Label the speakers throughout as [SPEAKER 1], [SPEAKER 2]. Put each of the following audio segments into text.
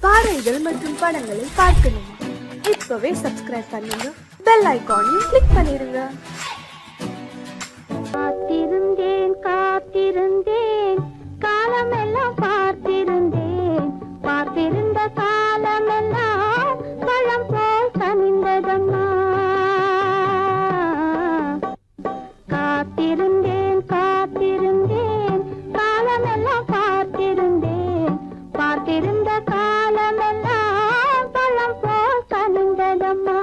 [SPEAKER 1] பாடல்கள் மற்றும் படங்களை பார்க்கணுமா? இப்பவே சப்ஸ்கிரைப் பண்ணுங்க, பெல் ஐகானையும் கிளிக் பண்ணிருங்க.
[SPEAKER 2] காத்திருந்தேன் காத்திருந்தேன் காலமெல்லாம் பார்த்திருந்தேன், பார்த்திருந்த காலமெல்லாம் பழம் போல் கனிந்ததம்மா. காத்திருந்தேன் காத்திருந்தேன் காலமெல்லாம் பார்த்திருந்தேன், பார்த்திருந்த காலமெல்லாம் பழம் போல் கனிந்ததம்மா.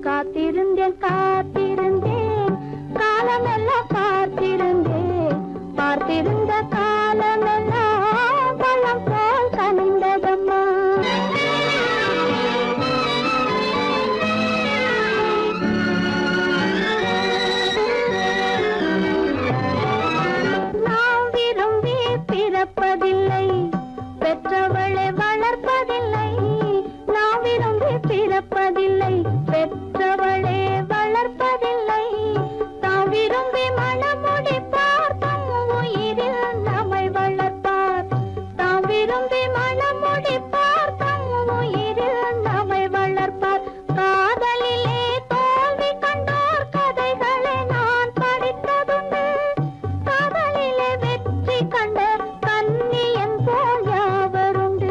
[SPEAKER 2] காத்திருந்தேன் காத்திருந்தேன் காலமெல்லாம் பார்த்திருந்தேன், பார்த்திருந்த காலமெல்லாம் பழம் போல் கனிந்ததம்மா. நாம் விரும்பி பிறப்பதில்லை, பெற்றவளை வளர்ப்பதில்லை. நாம் விரும்பி பிறப்பதில்லை, பெற்றவளே வளர்ப்பதில்லை. தாம் விரும்பி மனமுடிப்பார், தம் உயிரில் நம்மை வளர்ப்பார். தாம் விரும்பி மனமுடிப்பார், தம் உயிரில் நம்மை வளர்ப்பார். காதலிலே தோல்வி கண்டோர் கதைகளை நான் படித்ததுண்டு, காதலிலே வெற்றி கண்ட கன்னியன் போல் யாவருண்டு.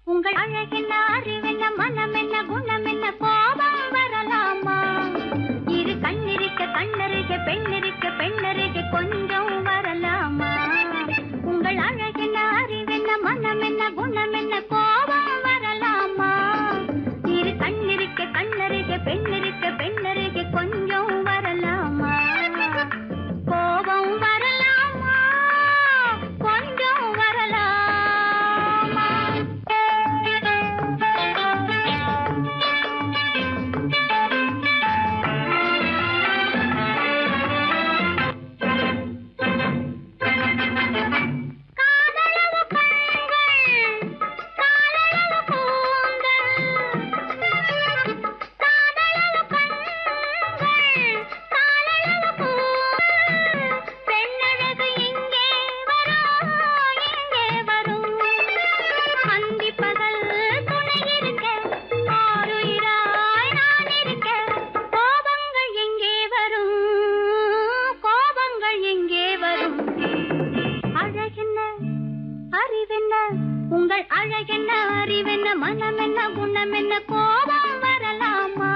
[SPEAKER 2] உங்கள் அழகென்ன அறிவென்ன மனம் என்ன குணம் என்ன கோபம் வரலாமா இரு கண்ணிருக்க கண்ணருக பெண்ணிருக்க பெண்ணருக கொஞ்சம் வரலாமா உங்கள் அழகென்ன அறிவென்ன மனம் என்ன குணம் என்ன கோபம் வரலாமா இரு கண்ணிருக்க கண்ணருக பெண்ணிருக்க பெண்ணருக கொஞ்சம் வரலாமா கோபம் வரலாமா கொஞ்சம் வரலாமா காதலவு கண்கள் காதலவு கூந்தல் காதலவு கண்கள் காதலவு கூந்தல் பெண்ணழகு இங்கே வரும் அந்தி பகல் துணை இருக்க ஆருயிராய் நான் இருக்க கோபங்கள் எங்கே வரும் கோபங்கள் எங்கே வரும் அழகென்ன அறிவென்ன உங்கள் அழகென்ன அறிவென்ன மனம் என்ன குணம் என்ன கோபம் வரலாமா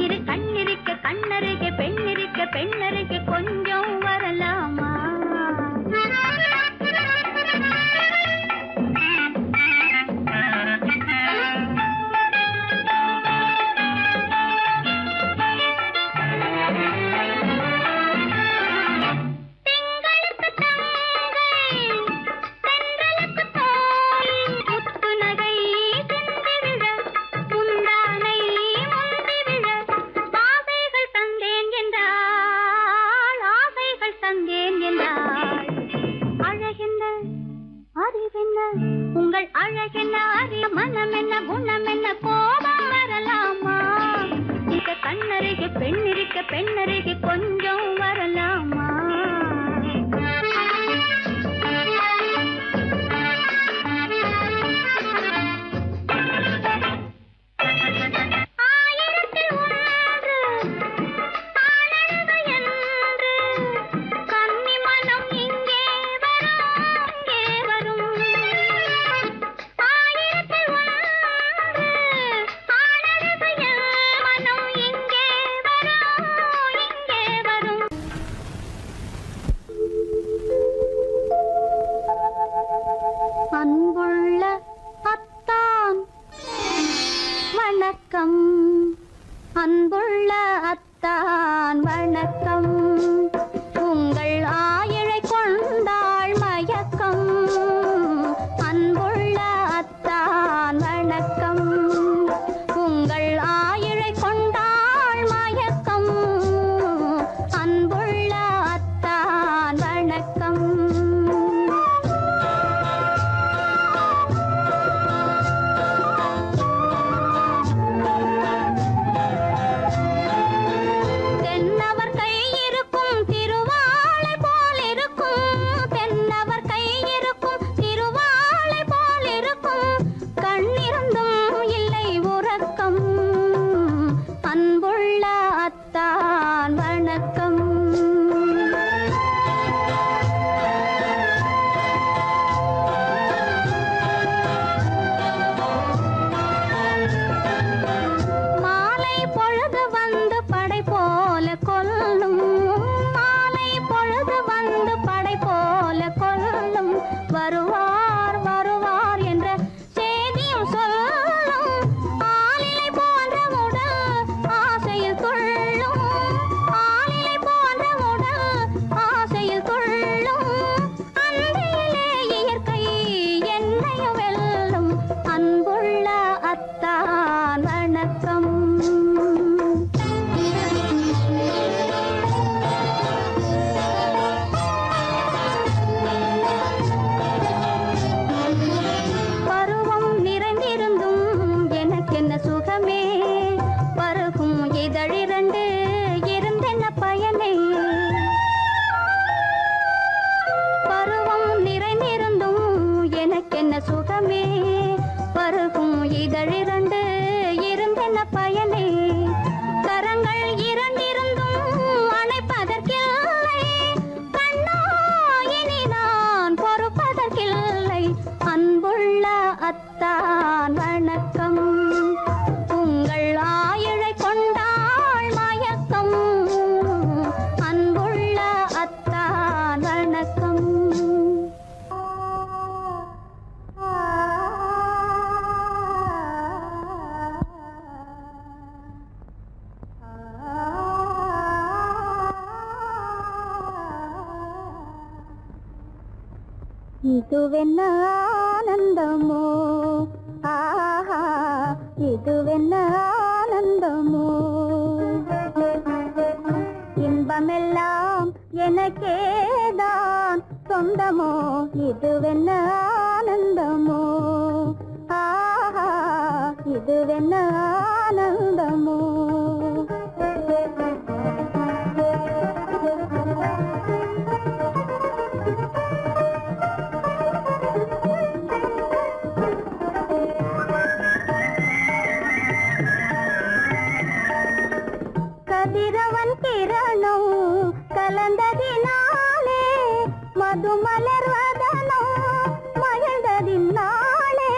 [SPEAKER 2] இரு கண்ணிருக்க கண்ணருக பெண்ணிருக்க பெண்ணருக கொஞ்சம் வரலாமா திங்களுக்கு தங்கை தென்றலுக்கு தோல் முத்து நகை சிந்தி விழ முந்தானை முந்தி விழ ஆசைகள் தந்தேன் என்றாள் அழகென்ன அறிவென்ன உங்கள் அழகென்ன அறிய மனம் என்ன குணம் என்ன கோபம் வரலாமா இத கண்ணருக பெண்ணிருக்க பெண்ணருக கொஞ்சம் வரலாமா ஆயிரத்தில் ஒன்று ஆனழகு என்று கன்னி மனம் இங்கே வரும் ஆயிரத்தில் ஒன்று ஆனழகு மனம் இங்கே வரும் அன்புள்ள அத்தான் வணக்கம் அன்புள்ள அத்தான் வணக்கம் உங்கள் ஆயிழை கொண்டாள் மயக்கம் அன்புள்ள அத்தான் வணக்கம் உங்கள் ஆயிழை கொண்டாள் மயக்கம் அன்புள்ள அத்தான் வணக்கம் தென்னவர் கை இருக்கும் திருவாளை போல் இருக்கும் தென்னவர் கை இருக்கும் திருவாளை போல் இருக்கும் கண்ணிருந்தும் இல்லை உறக்கம் அன்புள்ள அத்தான் வணக்கம் மாலை பொழுது வந்து படை போல கொல்லும் மாலை பொழுது வந்து படை போல கொல்லும் வருவார் வருவார் என்ற செய்தியும் சொல்லும் ஆளிலை போன்ற உடல் ஆசையில் துள்ளும் ஆளிலை போன்ற உடல் ஆசையில் துள்ளும் அன்றையிலே இயற்கை என்னையும் வெல்லும் அன்புள்ள அத்தான் வணக்கம் பருவம் நிறைந்திருந்தும் எனக்கென்ன சுகமே பருகும் இதழிரண்டு இருந்தென்ன பயனே பருவம் நிறைந்திருந்தும் எனக்கென்ன சுகமே பருகும் இதழிரண்டு இருந்தென்ன பயனே கரங்கள் இரண்டிருந்தும் அணைப்பதற்கில்லை கண்ணா இனி நான் பொறுப்பதற்கில்லை அன்புள்ள அத்தா
[SPEAKER 3] இதுவென்ன ஆனந்தமோ, ஆஹா இதுவென்ன ஆனந்தமோ. இன்பமெல்லாம் எனக்கேதான் சொந்தமோ, இதுவென்ன ஆனந்தமோ, ஆஹா இதுவென்ன ஆனந்தமோ. கதிரவன் கிரணம் கலந்ததினாலே, மதுமலர்வதனோ மகிழ்ந்ததினாலே,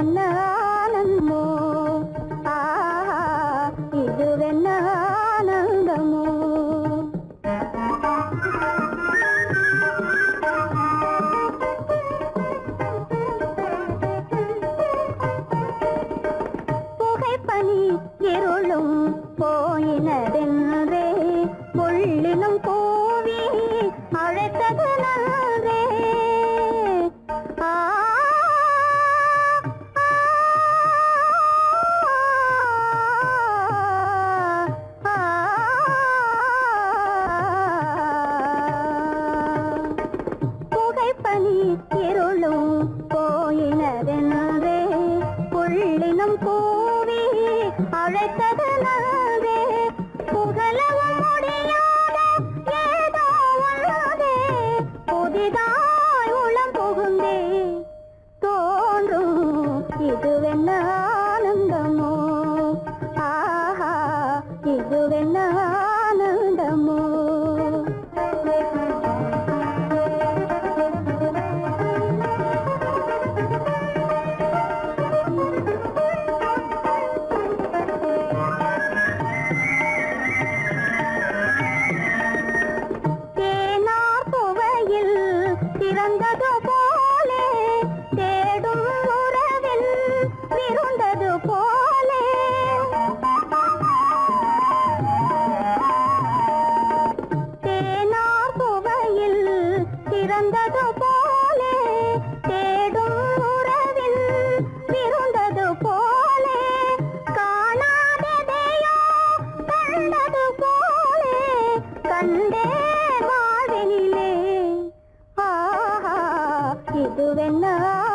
[SPEAKER 3] என்ன ஆனந்தமோ, ஆஹா இதுவென்ன ஆனந்தமோ. புகைப்பனி இருளும் போயினதென்றே, புள்ளினும் கூவி அழைத்தது நன்றே. புகைப்பனி இருளும் போயினதென்றே, புள்ளினும் கூவி அழைத்தது நன்றே. புகழவும் முடியாத ஏதோ உள்ளதே, புதிதாய் உளம் புகுந்தே தோன்றும் இதுவென்ன ஆனந்தமோ, ஆஹா இதுவென்ன ஆனந்தமோ. தேனார் புவையில் திறந்தது போலே, தேடும் உறவில் விருந்தது போலே. தேனார் புவையில் திறந்தது போலே, தேடும் உறவில் விருந்தது போலே. காணாததையோ கண்டது போலே, கண்டே வாழ்வினிலே, ஆஹா இதுவென்ன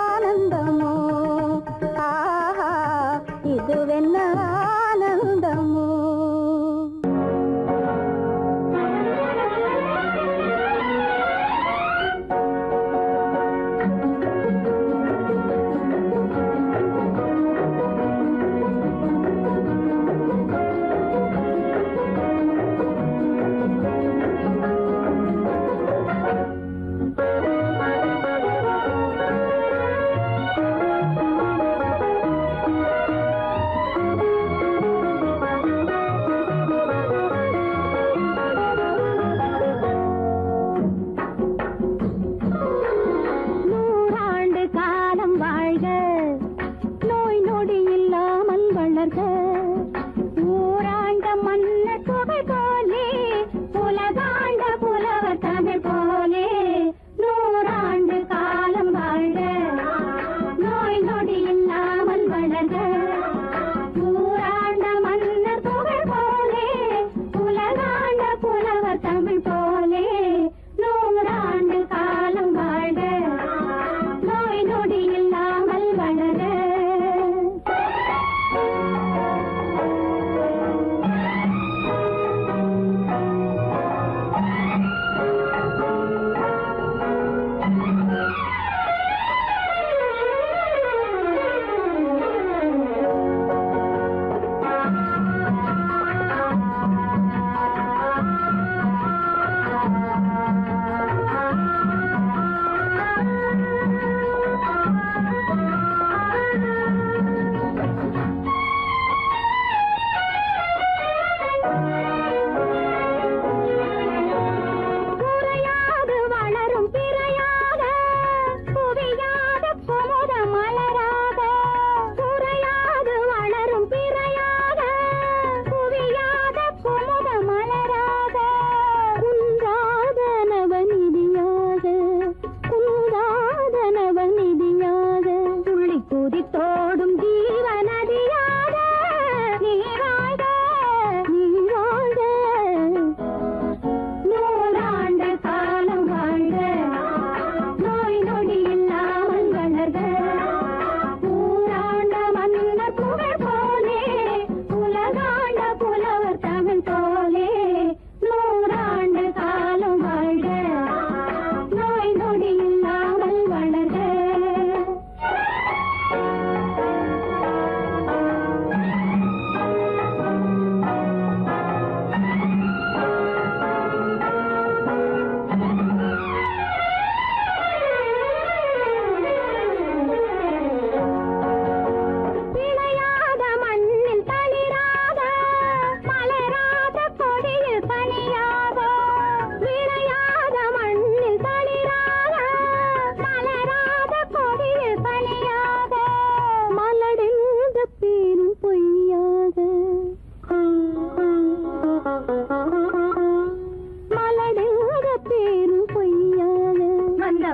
[SPEAKER 3] ஆனந்தமோ, ஆஹா இதுவென்ன ஆனந்தமோ.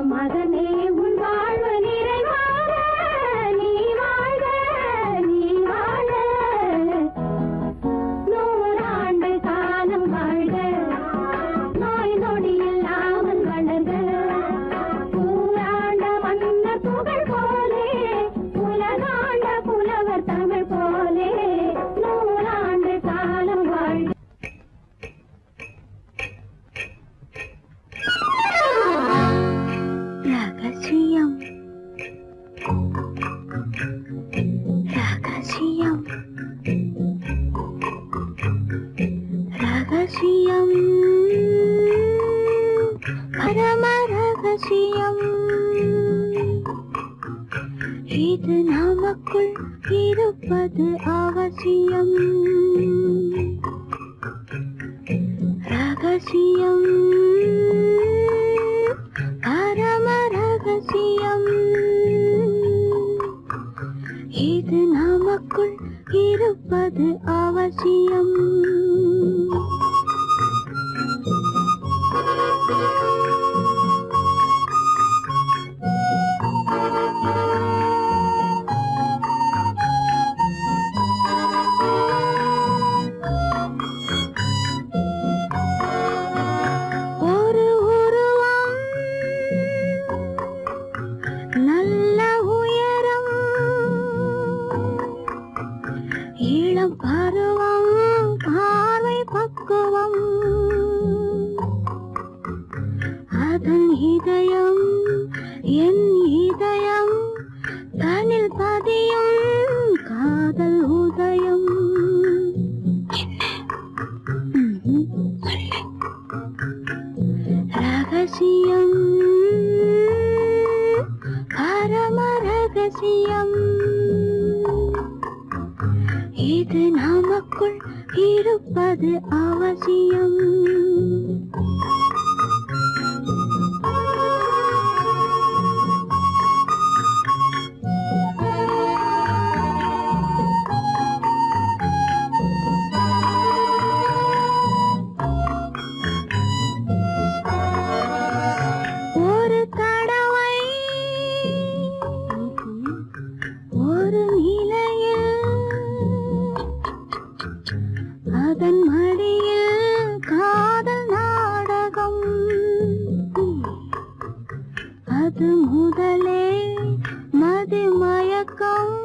[SPEAKER 3] மகனே உன் வாழ்வு நிறைவாக நீ வாழ்க நீ வாழ நூறாண்டு காலம் வாழ்க நோய் நொடி இல்லாமல் வளர்க ஊராண்ட மன்னர் புகழ் போலே உலகாண்ட புலவர் தமிழ் போலே நூறாண்டு காலம் வாழ்க. ரகசியம் ரகசியம் ரகசியம் பரம ரகசியம் இது நமக்குள் இருப்பது அவசியம் ரகசியம் பரம ரகசியம் இது நமக்குள் இருப்பது அவசியம் ஒரு உருவம் நல்ல உயரம் இளம் பருவம் பார்வை பக்குவம் அதன் இதயம் என் இதயம் தனில் பதியும் காதல் உதயம் ரகசியம் பரம ரகசியம் இது நமக்குள் இருப்பது அவசியம் ஒரு தடவை ஒரு நிலையில் அதன் மடியில் காதல் நாடகம் அது முதலே மதிமயக்கம்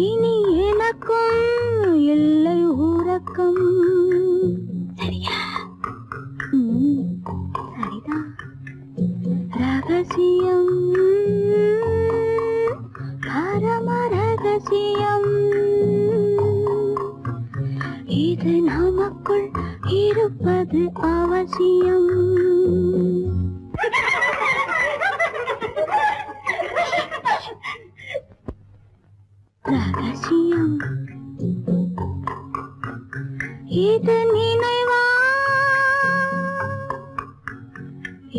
[SPEAKER 3] இனி எனக்கும் இல்லை உறக்கம் சரியா சரிதான் ரகசியம் பரம ரகசியம் இது நமக்குள் இருப்பது அவசியம் ரகசியம் இது நினைவா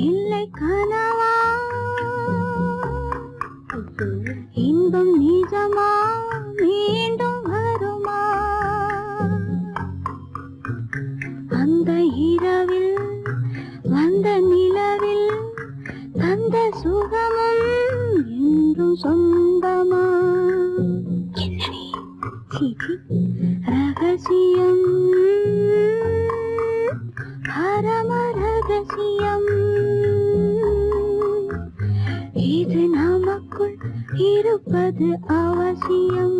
[SPEAKER 3] இல்லை கனவா இன்பம் நிஜமா மீண்டும் வருமா அந்த இரவில் வந்த நிலவில் தந்த சுகமும் என்றும் சொந்தமா ரகசியம் பரம ரகசியம் இது நமக்குள் இருப்பது அவசியம்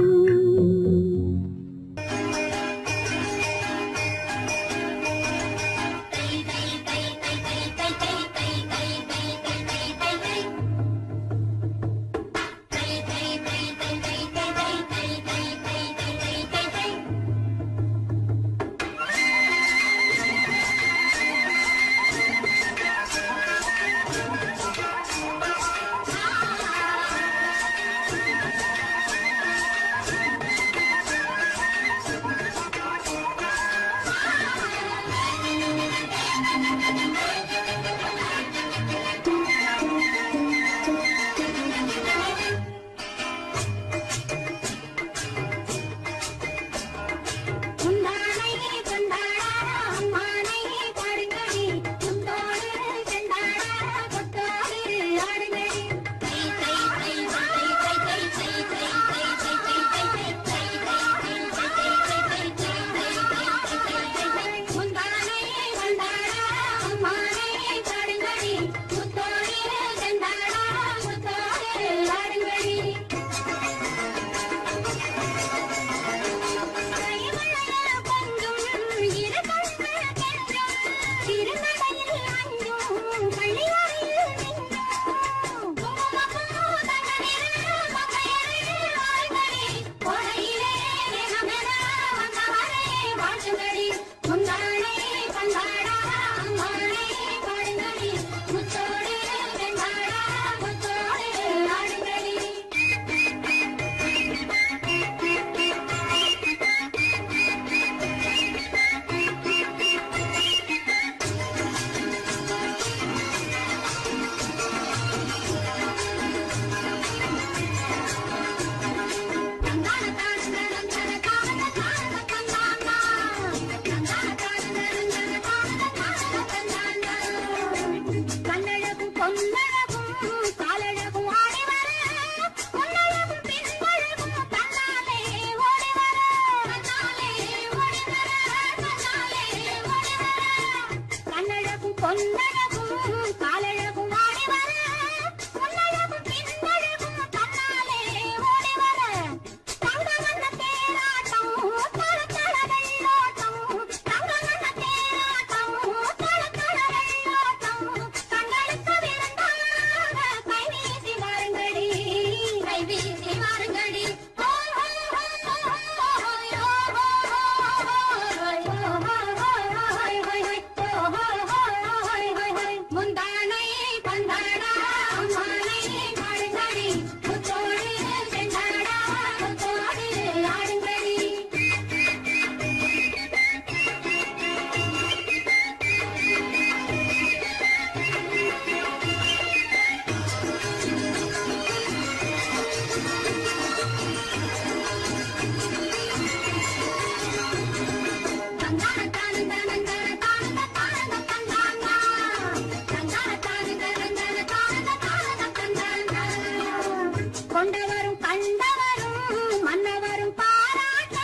[SPEAKER 3] கொண்டவரும் கண்டவரும் மன்னவரும் பாராட்ட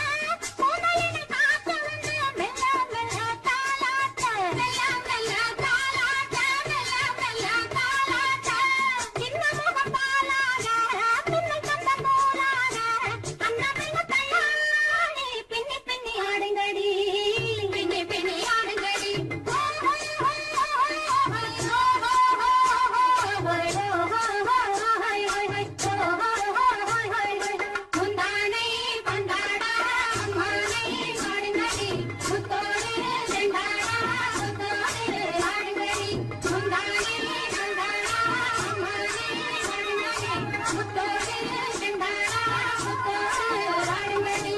[SPEAKER 3] புதையினை காத்து வந்து மெல்ல மெல்ல தாலாட்ட மெல்ல மெல்ல தாலாட்ட மெல்ல மெல்ல தாலாட்ட சின்ன முகம் பாலாக பின்னை கண்ட போலாக அன்னமெல்ல தள்ளாடி பின்னி பின்னி ஆடுங்கடி பின்னி பின்னி ஆடுங்கடி முந்தானை பந்தாடா அம்மானை ஆடுங்கடி முத்தோடு செண்டாடா முத்தோடு ஆடுங்கடி முந்தானை பந்தாடா அம்மானை ஆடுங்கடி முத்தோடு செண்டாடா முத்தோடு ஆடுங்கடி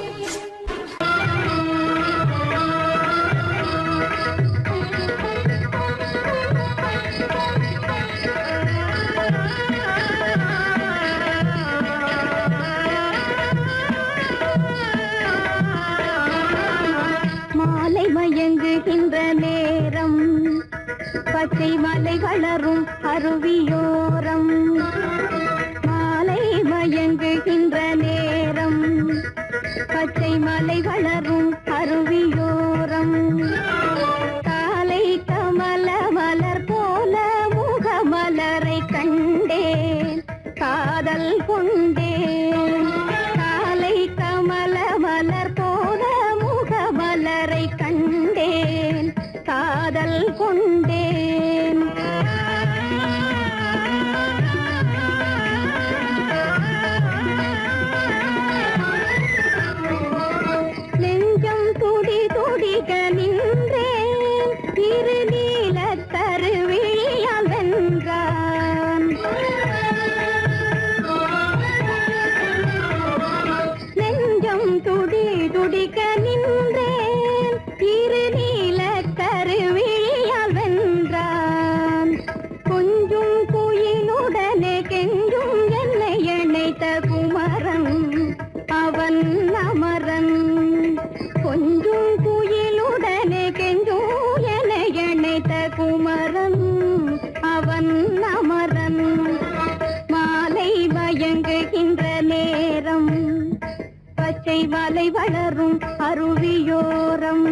[SPEAKER 3] மாலை மயங்குகின்ற நேரம் பச்சை மலை வளரும் அருவியோரம் மாலை மயங்குகின்ற நேரம் பச்சை மலை வளரும் அருவியோரம் காலை கமல மலர் போல முகமலரை கண்டேன் காதல் கொண்டேன் காலை கமல மலர் போல முகமலரை கண்டேன் காதல் கொண்டேன் நெஞ்சம் துடி துடிக்க நின்றேன் இரு நீல கருவிழியால் வென்றான் நெஞ்சம் துடி துடிக்க நின்றேன் இரு நீல கருவிழியால் வென்றான் கொஞ்சும் குயிலுடனே கெஞ்சும் என்னை இணைத்த குமரன் அவன் அமரன் கொஞ்சும் குயிலுடனே கெஞ்சும் என்னை இணைத்த குமரன் அவன் அமரன் மாலை மயங்குகின்ற நேரம் பச்சை மலை வளரும் அருவியோரம்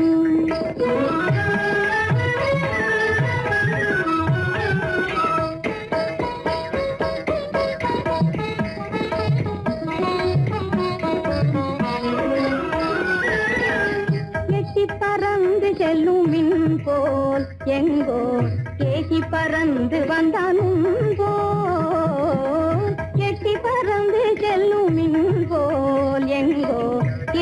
[SPEAKER 3] எட்டி பறந்து செல்லும் மின் போல் எங்கோ ஏகி பறந்து வந்தானும் போல் எட்டி பறந்து செல்லும் மின் போல் எங்கோ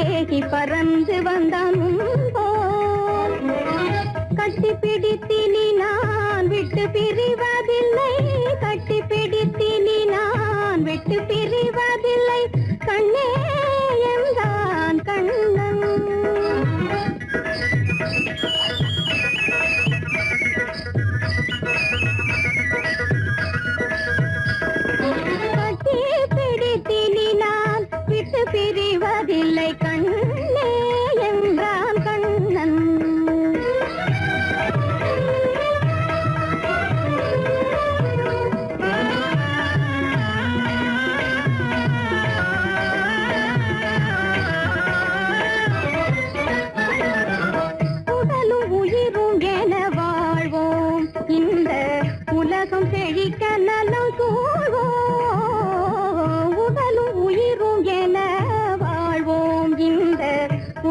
[SPEAKER 3] ஏகி பறந்து வந்தானும் போல் கட்டி பிடித்தினி நான் விட்டு பிரிவதில்லை கட்டி பிடித்தினி நான் விட்டு பிரிவதில்லை கண்ணே என்றான் கண்ணன் கட்டி பிடித்தினி நான் விட்டு பிரிவதில்லை கண்ணே என்றான் கண்ணன் உடலும் உயிரும் என வாழ்வோம் இந்த உலகம் செழிக்க நலம் சூழ்வோம் உடலும் உயிரும் என வாழ்வோம் இந்த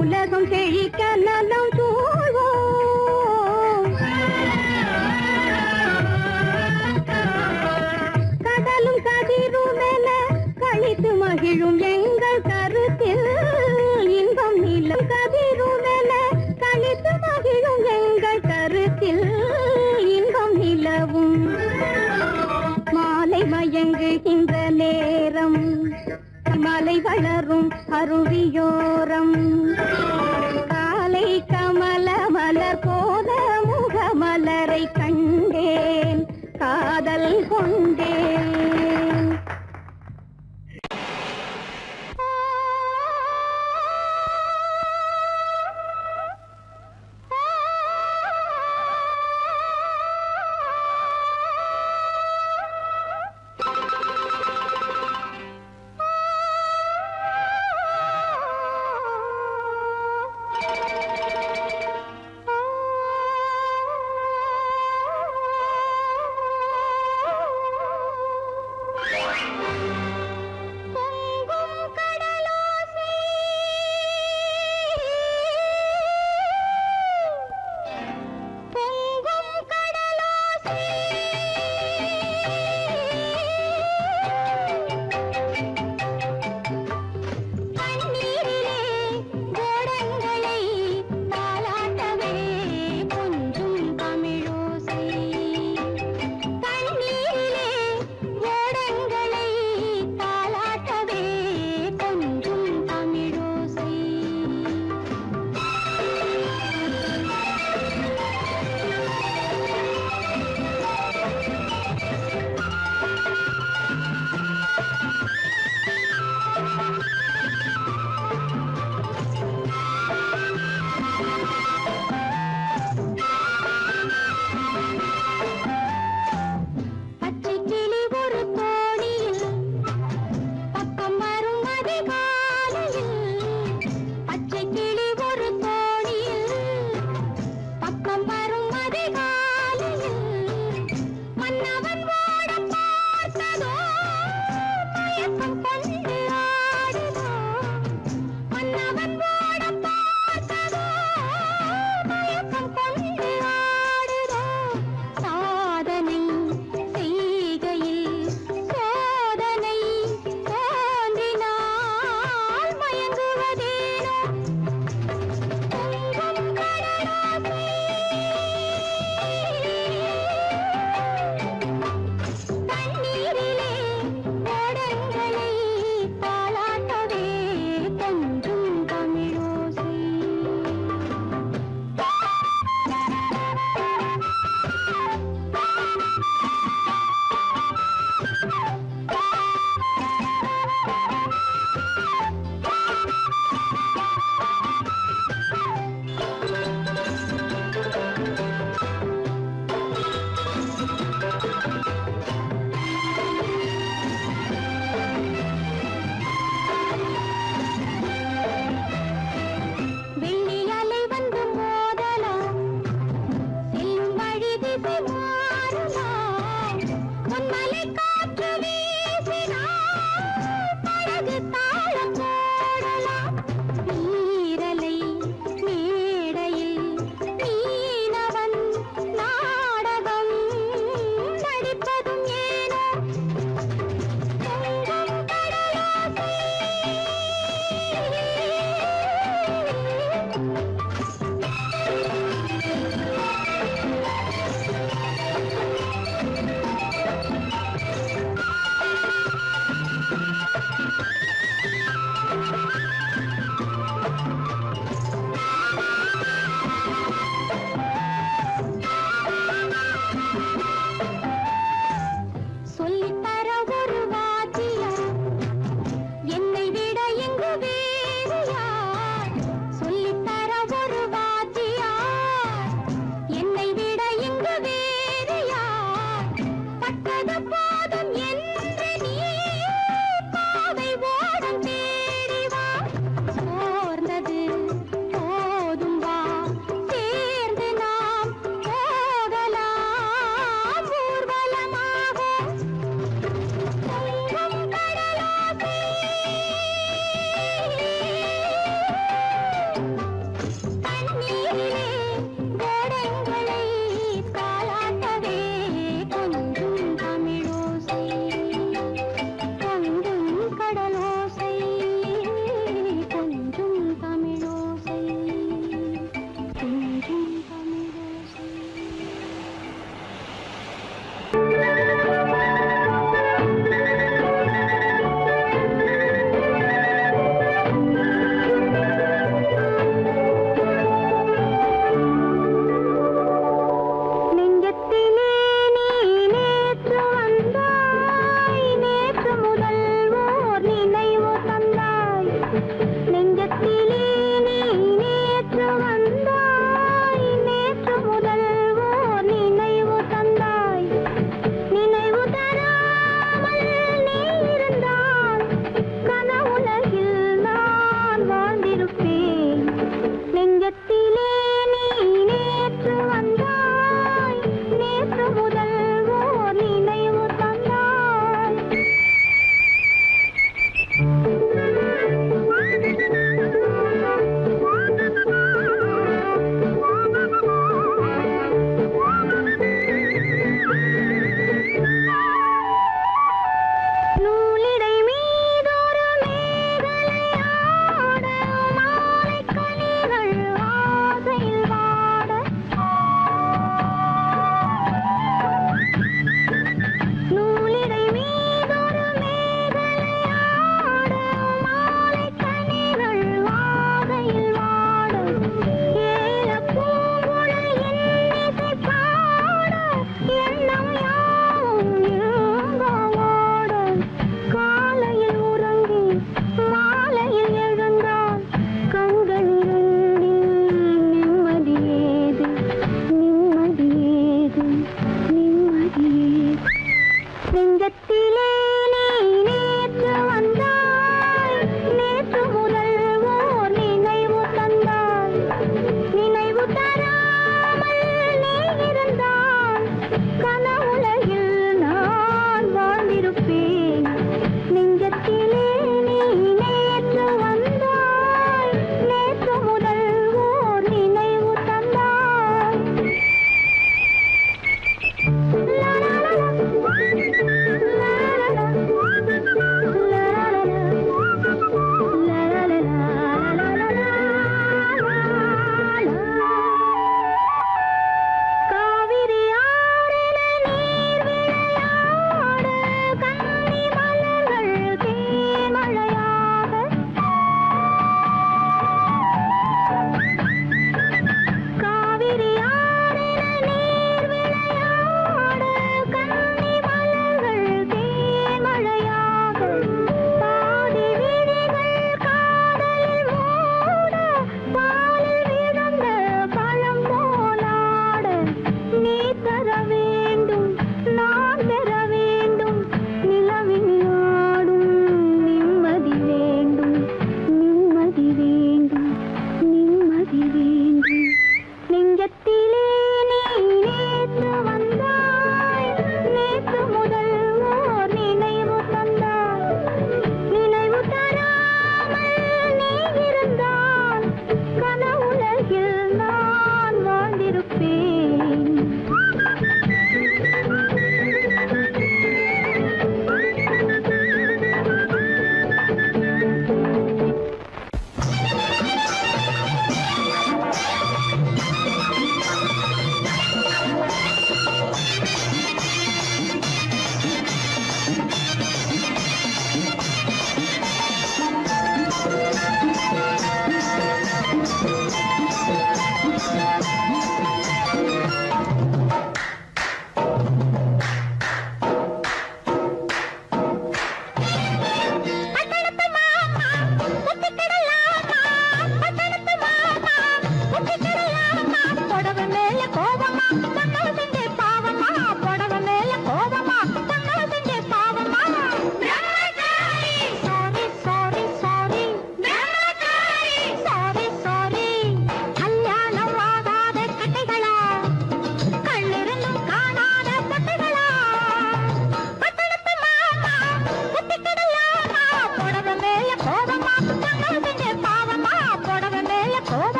[SPEAKER 3] உலகம் செழிக்க நலம் சூழ்வோம் கடலும் கதிரும் என கழித்து மகிழும் எங்கள் கருத்தில் இன்பம் நிலம் கதிரும் என கழித்து மகிழும் எங்கள் கருத்தில் இன்பம் நிலவும் மாலை மயங்குகின்ற நேரம் மலை வளரும் அருவியோரம் காலை கமல மலர் போல முகமலரை கண்டேன் காதல் கொண்டேன்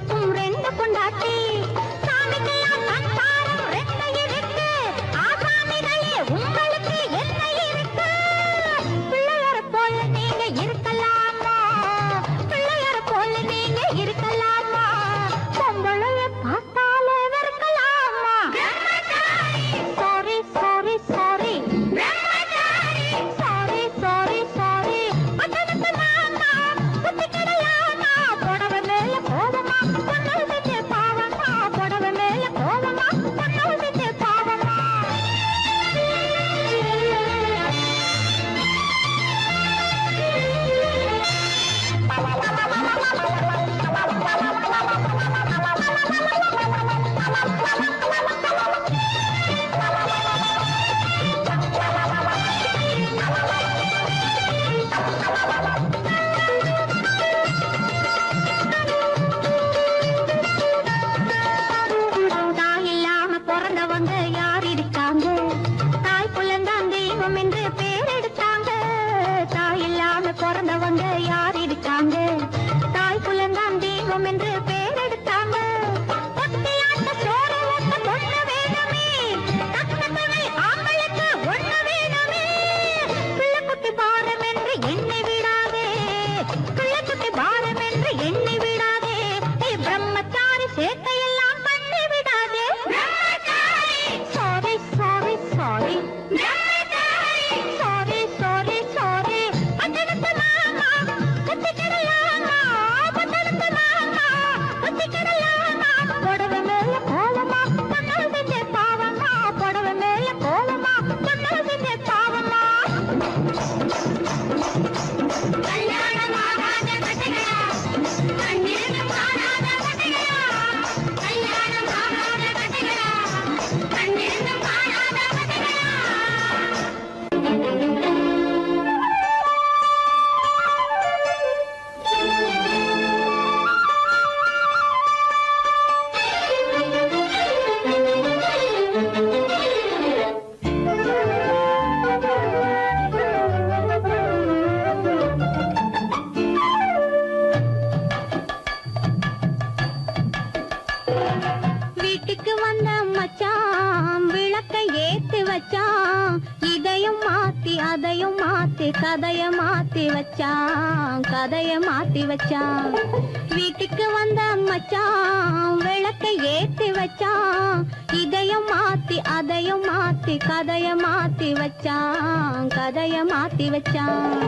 [SPEAKER 3] எனக்கும் ரெண்டு பொண்டாட்டி சாமிக்கெல்லாம் சம்சாரம் ரெண்டு இருக்கு ஆசாமிகளே உங்களுக்கு என்ன இருக்கு பிள்ளையார போல நீங்க இருக்கலாமா பிள்ளையார போல நீங்க இருக்கலாமா பொம்பளைய பார்த்தாலே வெறுக்கலாமா sorry sorry sorry sorry sorry sorry அட்டனத்து மாமா புத்தி கிடையாமா புடவ மேல கோவமா பொண்ணு செஞ்ச பாவமா புடவ மேல கோவமா பொண்ணு செஞ்ச பாவமா தாய் இல்லாம பிறந்தவங்க யார் இருக்காங்க தாய் புள்ளந்தான் தெய்வம் என்று பேர் எடுத்தாங்க தாய் இல்லாம பிறந்தவங்க யார் இருக்காங்க தாய் புள்ளந்தான் தெய்வம் என்று பேர் எடுத்தாங்க ஒத்தையாட்ட சோறு ஊட்ட பொண்ணு வேணுமே தக்க துணை ஆம்பளுக்கு ஒண்ணு வேணுமே பிள்ளைக்குட்டி பாரம் என்று எண்ணி விடாதே பிள்ளைக்குட்டி பாரம் என்று எண்ணி விடாதே நீ பிரம்மச்சாரி சேட்டையெல்லாம் பண்ணி விடாதே sorry sorry sorry sorry sorry sorry பட்டணத்து மாமா புத்தி கிடையாமா பட்டணத்து மாமா புத்தி கிடையாமா புடவ மேல கோவமா பொண்ணு செஞ்ச பாவமா புடவ மேல கோவமா பொண்ணு செஞ்ச பாவமா கல்யாணம் ஆகாத கட்டைகளா கண்ணீரும் காணாத கட்டைகளா கல்யாணம் ஆகாத கட்டைகளா கண்ணீரும் காணாத கட்டைகளா வீட்டுக்கு வந்த மச்சான் விளக்கை ஏத்தி வச்சான் இதையும் மாத்தி அதையும் மாத்தி கதைய மாத்தி வச்சான் கதைய மாத்தி வச்சான் வீட்டுக்கு வந்த மச்சான் விளக்கை ஏத்தி வச்சான் இதையும் மாத்தி அதையும் மாத்தி கதைய மாத்தி வச்சான் கதைய மாத்தி வச்சான்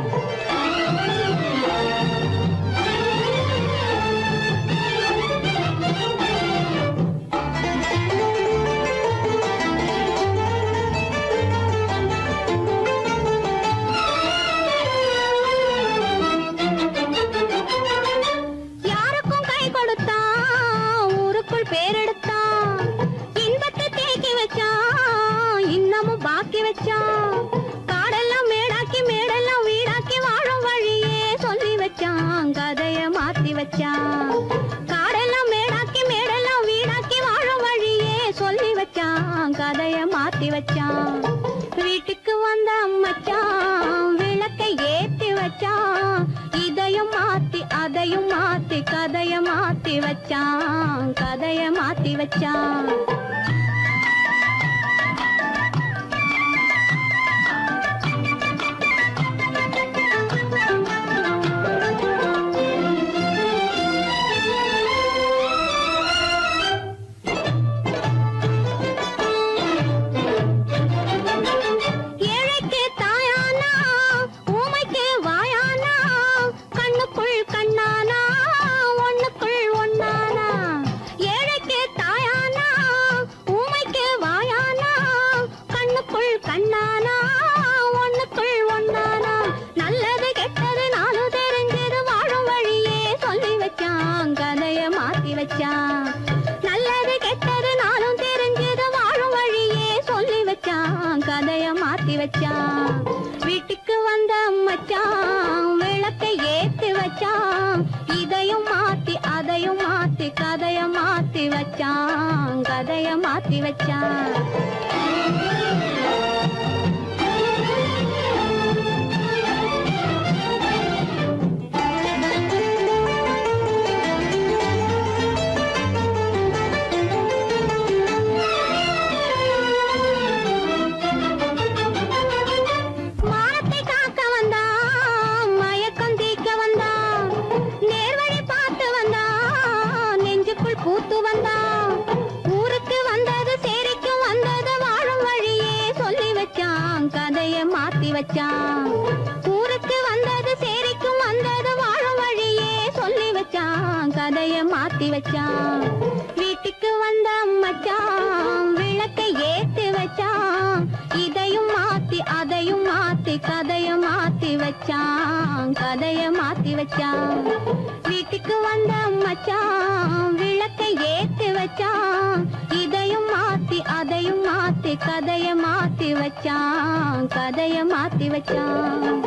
[SPEAKER 3] யாருக்கும் கை கொடுத்தான் ஊருக்குள் பேரெடுத்தான் இன்பத்தை தேக்கி வச்சான் இன்னமும் பாக்கி வச்சான் காடெல்லாம் மேடாக்கி மேடெல்லாம் வீடாக்கி வாழும் வழியே சொல்லி வச்சான் கதைய மாத்தி வச்சான் காடெல்லாம் மேடாக்கி மேடெல்லாம் வீடாக்கி வாழும் வழியே சொல்லி வச்சான் கதைய மாத்தி வச்சான் வீட்டுக்கு வந்த மச்சான் விளக்கை ஏத்தி வச்சான் இதையும் மாத்தி அதையும் மாத்தி கதைய மாத்தி வச்சான் கதைய மாத்தி வச்சான் ஏழைக்கு தாயானா ஊமைக்கு வாயானா கண்ணுக்குள் கண்ணானா ஒண்ணுக்குள் ஒண்ணானா ஏழைக்கு தாயானா ஊமைக்கு வாயானா கண்ணுக்குள் கண்ணானா ஒண்ணுக்குள் ஒண்ணானா நல்லது கெட்டது நாலு தெரிஞ்சது வாழும் வழியே சொல்லி வச்சான் கதைய மாத்தி வச்சான் நல்லது கெட்டது நாளும் தெரிஞ்சது வாழும் வழியே சொல்லி வச்சான் கதைய மாத்தி வச்சான் வீட்டுக்கு வந்த மச்சான் விளக்கை ஏத்தி வச்சான் இதையும் மாத்தி அதையும் மாத்தி கதைய மாத்தி வச்சான் கதைய மாத்தி வச்சான் கூத்து வந்தான் ஊருக்கு வந்தது சேரிக்கும் வந்தது வாழும் வழியே சொல்லி வச்சான் கதைய மாத்தி வச்சான் ஊருக்கு வந்தது சேரிக்கும் வந்தது வாழும் வழியே சொல்லி வச்சான் கதைய மாத்தி வச்சான் வீட்டுக்கு வந்த மச்சான் விளக்கை ஏத்தி வச்சான் இதையும் மாத்தி அதையும் மாத்தி கதைய மாத்தி வச்சான் கதைய மாத்தி வச்சான் வீட்டுக்கு வந்த மச்சான் விளக்கை ஏத்தி வச்சான் இதையும் மாத்தி அதையும் மாத்தி கதைய மாத்தி வச்சான் கதைய மாத்தி வச்சான்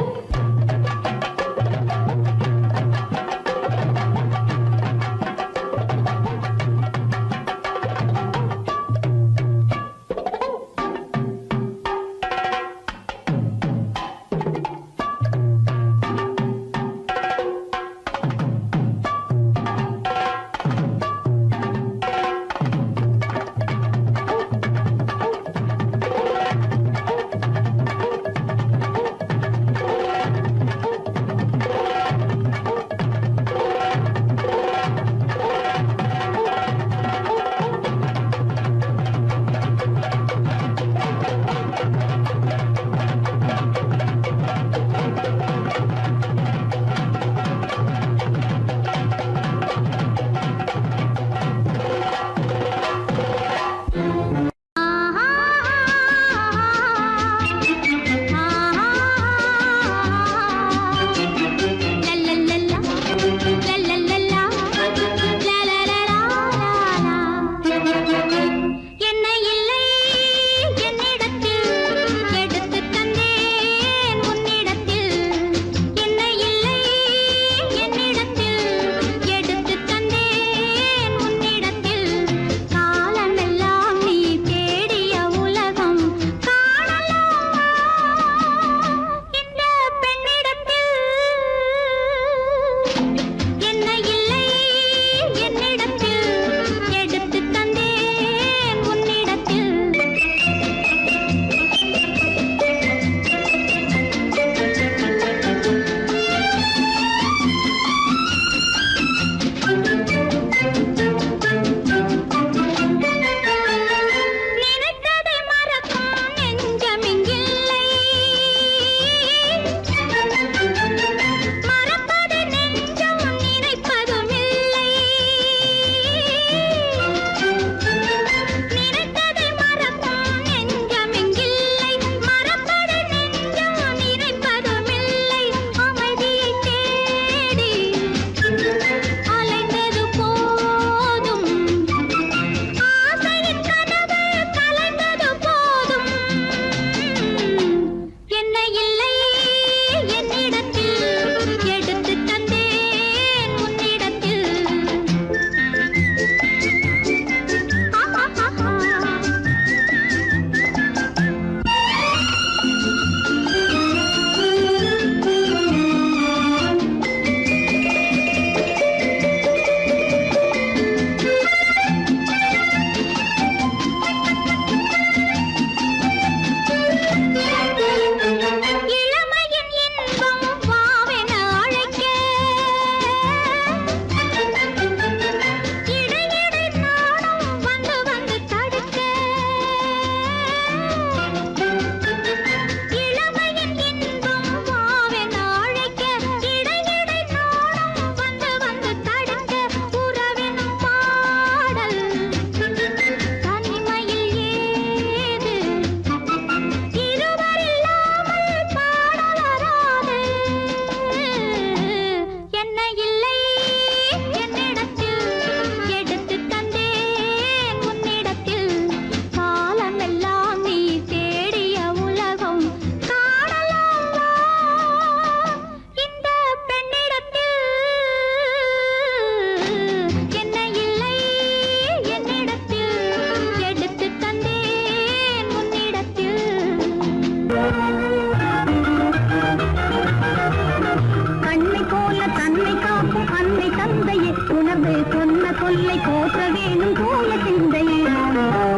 [SPEAKER 4] சொல்லை போற்ற வேணும் தூய சிந்தையே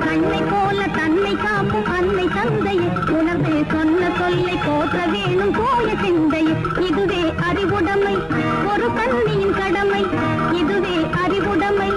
[SPEAKER 4] கண்ணை போல தன்னை காக்கும் அன்னை தந்தையே உணர்ந்து சொன்ன சொல்லை போற்ற வேணும் தூய சிந்தையே இதுவே அறிவுடைமை ஒரு கண்ணியின் கடமை இதுவே அறிவுடைமை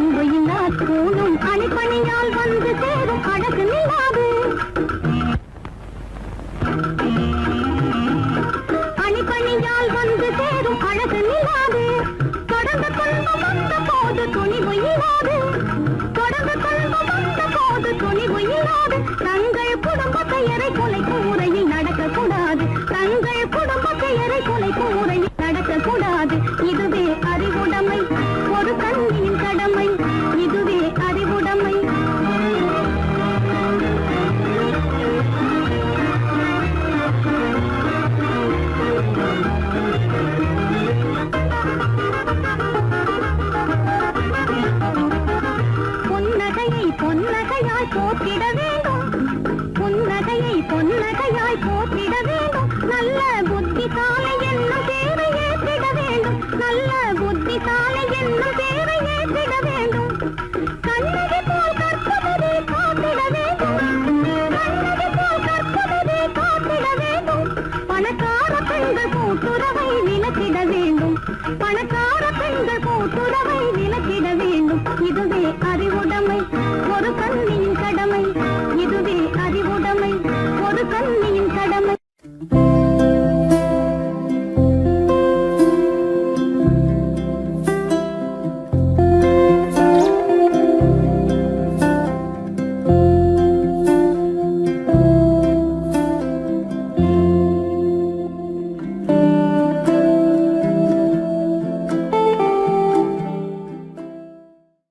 [SPEAKER 4] அன்பு இல்லா கூடும் அணிப்பணியால் வந்து சேரும் அழகு நில்லாது அணிப்பணியால் வந்து சேரும் அழகு நில்லாது தொடர்ந்து கொள்வம் வந்த போது துணிவு இல்லாது தொடர்ந்து கொள்வம் வந்த போது துணிவு இல்லாது தங்கள் குடும்ப பெயரை குலைக்கும் முறையில் நடக்கக்கூடாது தங்கள் குடும்ப பெயரை குலைக்கும் முறையில் நடக்கக்கூடாது இதுவே அறிவுடைமை ஒரு கண்ணியின் கடமை இதுவே அறிவுடைமை புன்னகையை பொன்னகையாய் போற்றிட வேண்டும் புன்னகையை பொன்னகையாய் போற்றிட வேண்டும் நல்ல புத்திசாலை என்னும் தேவை ஏற்றிட வேண்டும் நல்ல புத்திசாலை என்னும் தேவை ஏற்றிட வேண்டும் கண்ணகி போல் கற்பவரே காத்திட வேண்டும் கண்ணகி போல் கற்பவரே காத்திட வேண்டும் பணக்கார பெண்கள் கூட்டுறவை விலக்கிட வேண்டும் பணக்கார பெண்கள் கூட்டுறவை விலக்கிட வேண்டும் இதுவே